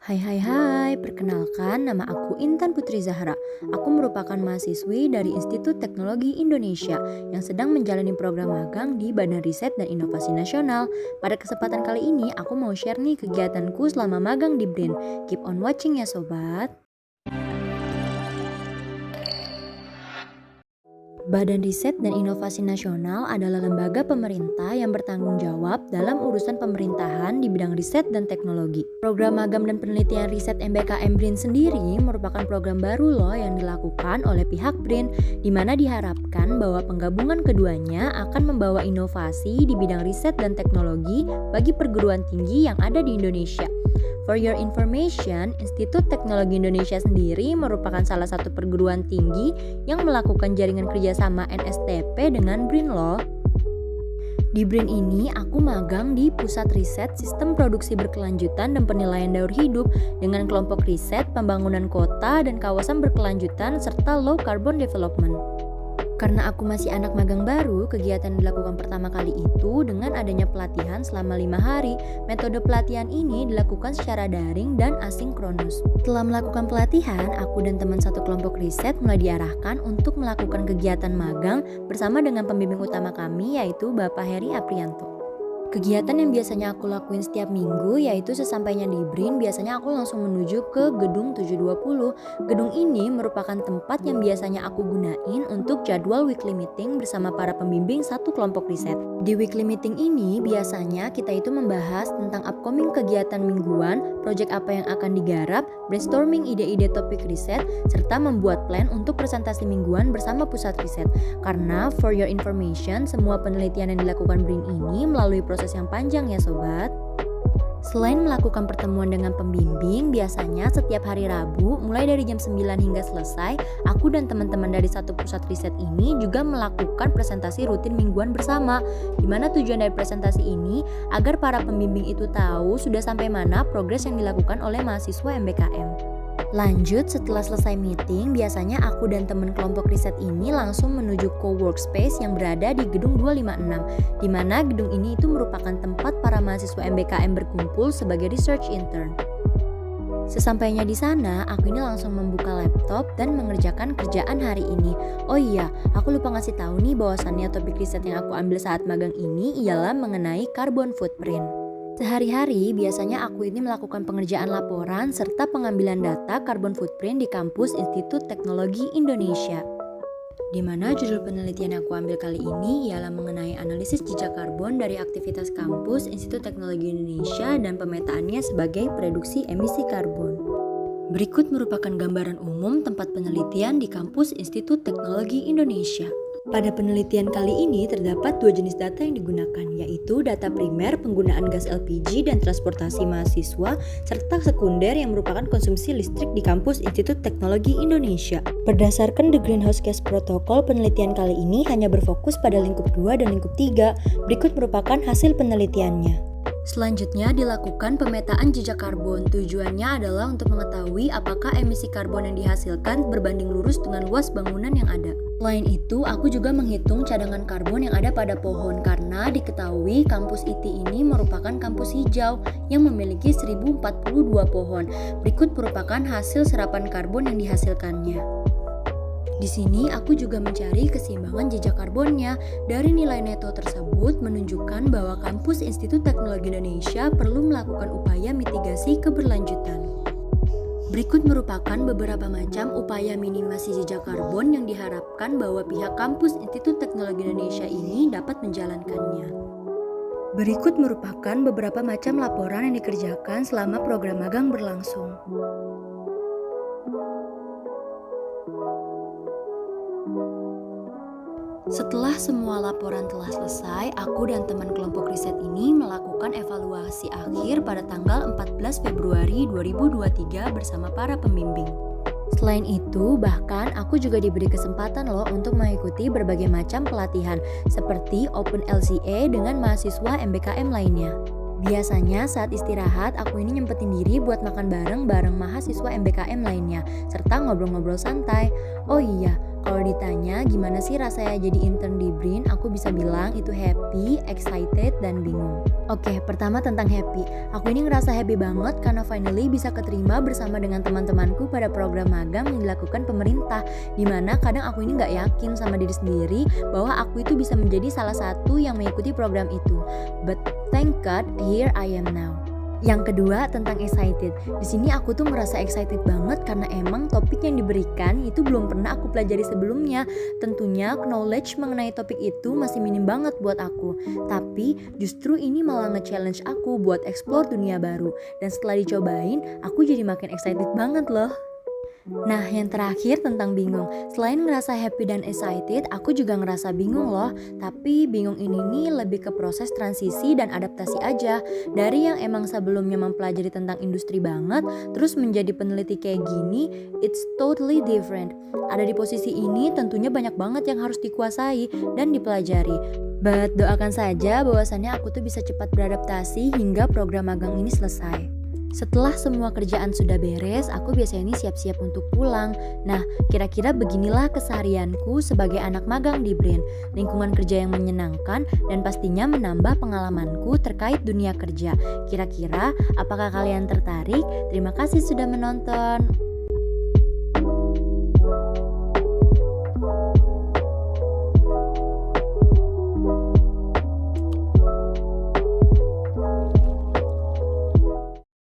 Hai hai hai, perkenalkan nama aku Intan Putri Zahra. Aku merupakan mahasiswi dari Institut Teknologi Indonesia yang sedang menjalani program magang di Badan Riset dan Inovasi Nasional. Pada kesempatan kali ini aku mau share nih kegiatanku selama magang di BRIN. Keep on watching ya sobat. Badan Riset dan Inovasi Nasional adalah lembaga pemerintah yang bertanggung jawab dalam urusan pemerintahan di bidang riset dan teknologi. Program Magang dan Penelitian Riset MBKM BRIN sendiri merupakan program baru loh yang dilakukan oleh pihak BRIN, di mana diharapkan bahwa penggabungan keduanya akan membawa inovasi di bidang riset dan teknologi bagi perguruan tinggi yang ada di Indonesia. For your information, Institut Teknologi Indonesia sendiri merupakan salah satu perguruan tinggi yang melakukan jaringan kerjasama NSTP dengan BRIN loh. Di BRIN ini, aku magang di Pusat Riset Sistem Produksi Berkelanjutan dan Penilaian Daur Hidup dengan kelompok riset pembangunan kota dan kawasan berkelanjutan serta low carbon development. Karena aku masih anak magang baru, kegiatan yang dilakukan pertama kali itu dengan adanya pelatihan selama 5 hari. Metode pelatihan ini dilakukan secara daring dan asinkronus. Setelah melakukan pelatihan, aku dan teman satu kelompok riset mulai diarahkan untuk melakukan kegiatan magang bersama dengan pembimbing utama kami yaitu Bapak Heri Aprianto. Kegiatan yang biasanya aku lakuin setiap minggu yaitu sesampainya di BRIN biasanya aku langsung menuju ke gedung 720. Gedung ini merupakan tempat yang biasanya aku gunain untuk jadwal weekly meeting bersama para pembimbing satu kelompok riset. Di weekly meeting ini biasanya kita itu membahas tentang upcoming kegiatan mingguan, proyek apa yang akan digarap, brainstorming ide-ide topik riset, serta membuat plan untuk presentasi mingguan bersama pusat riset. Karena for your information, semua penelitian yang dilakukan BRIN ini melalui proses yang panjang ya sobat. Selain melakukan pertemuan dengan pembimbing, biasanya setiap hari Rabu mulai dari jam 9 hingga selesai, aku dan teman-teman dari satu pusat riset ini juga melakukan presentasi rutin mingguan bersama. Dimana tujuan dari presentasi ini agar para pembimbing itu tahu sudah sampai mana progres yang dilakukan oleh mahasiswa MBKM. Lanjut, setelah selesai meeting, biasanya aku dan teman kelompok riset ini langsung menuju co-workspace yang berada di gedung 256, di mana gedung ini itu merupakan tempat para mahasiswa MBKM berkumpul sebagai research intern. Sesampainya di sana, aku ini langsung membuka laptop dan mengerjakan kerjaan hari ini. Oh iya, aku lupa ngasih tahu nih bahwasannya topik riset yang aku ambil saat magang ini ialah mengenai carbon footprint. Sehari-hari biasanya aku ini melakukan pengerjaan laporan serta pengambilan data carbon footprint di kampus Institut Teknologi Indonesia. Di mana judul penelitian yang aku ambil kali ini ialah mengenai analisis jejak karbon dari aktivitas kampus Institut Teknologi Indonesia dan pemetaannya sebagai reduksi emisi karbon. Berikut merupakan gambaran umum tempat penelitian di kampus Institut Teknologi Indonesia. Pada penelitian kali ini terdapat dua jenis data yang digunakan, yaitu data primer penggunaan gas LPG dan transportasi mahasiswa, serta sekunder yang merupakan konsumsi listrik di kampus Institut Teknologi Indonesia. Berdasarkan The Greenhouse Gas Protocol, penelitian kali ini hanya berfokus pada lingkup 2 dan lingkup 3. Berikut merupakan hasil penelitiannya. Selanjutnya dilakukan pemetaan jejak karbon. Tujuannya adalah untuk mengetahui apakah emisi karbon yang dihasilkan berbanding lurus dengan luas bangunan yang ada. Selain itu, aku juga menghitung cadangan karbon yang ada pada pohon karena diketahui kampus IT ini merupakan kampus hijau yang memiliki 1042 pohon. Berikut merupakan hasil serapan karbon yang dihasilkannya. Di sini aku juga mencari keseimbangan jejak karbonnya. Dari nilai neto tersebut menunjukkan bahwa kampus Institut Teknologi Indonesia perlu melakukan upaya mitigasi keberlanjutan. Berikut merupakan beberapa macam upaya minimasi jejak karbon yang diharapkan bahwa pihak kampus Institut Teknologi Indonesia ini dapat menjalankannya. Berikut merupakan beberapa macam laporan yang dikerjakan selama program magang berlangsung. Setelah semua laporan telah selesai, aku dan teman kelompok riset ini melakukan evaluasi akhir pada tanggal 14 Februari 2023 bersama para pembimbing. Selain itu, bahkan aku juga diberi kesempatan loh untuk mengikuti berbagai macam pelatihan seperti Open LCA dengan mahasiswa MBKM lainnya. Biasanya saat istirahat, aku ini nyempetin diri buat makan bareng mahasiswa MBKM lainnya, serta ngobrol-ngobrol santai. Oh iya, Kalau ditanya gimana sih rasanya jadi intern di BRIN, aku bisa bilang itu happy, excited, dan bingung. Oke, pertama tentang happy. Aku ini ngerasa happy banget karena finally bisa keterima bersama dengan teman-temanku pada program magang yang dilakukan pemerintah. Dimana kadang aku ini nggak yakin sama diri sendiri bahwa aku itu bisa menjadi salah satu yang mengikuti program itu. But thank God, here I am now. Yang kedua tentang excited. Di sini aku tuh merasa excited banget karena emang topik yang diberikan itu belum pernah aku pelajari sebelumnya. Tentunya knowledge mengenai topik itu masih minim banget buat aku. Tapi justru ini malah nge-challenge aku buat explore dunia baru. Dan setelah dicobain, aku jadi makin excited banget loh. Nah, yang terakhir tentang bingung. Selain ngerasa happy dan excited, aku juga ngerasa bingung loh. Tapi bingung ini nih lebih ke proses transisi dan adaptasi aja. Dari yang emang sebelumnya mempelajari tentang industri banget, terus menjadi peneliti kayak gini, it's totally different. Ada di posisi ini tentunya banyak banget yang harus dikuasai dan dipelajari. But doakan saja bahwasannya aku tuh bisa cepat beradaptasi hingga program magang ini selesai. Setelah semua kerjaan sudah beres, aku biasanya ini siap-siap untuk pulang. Nah, kira-kira beginilah keseharianku sebagai anak magang di BRIN. Lingkungan kerja yang menyenangkan dan pastinya menambah pengalamanku terkait dunia kerja. Kira-kira apakah kalian tertarik? Terima kasih sudah menonton.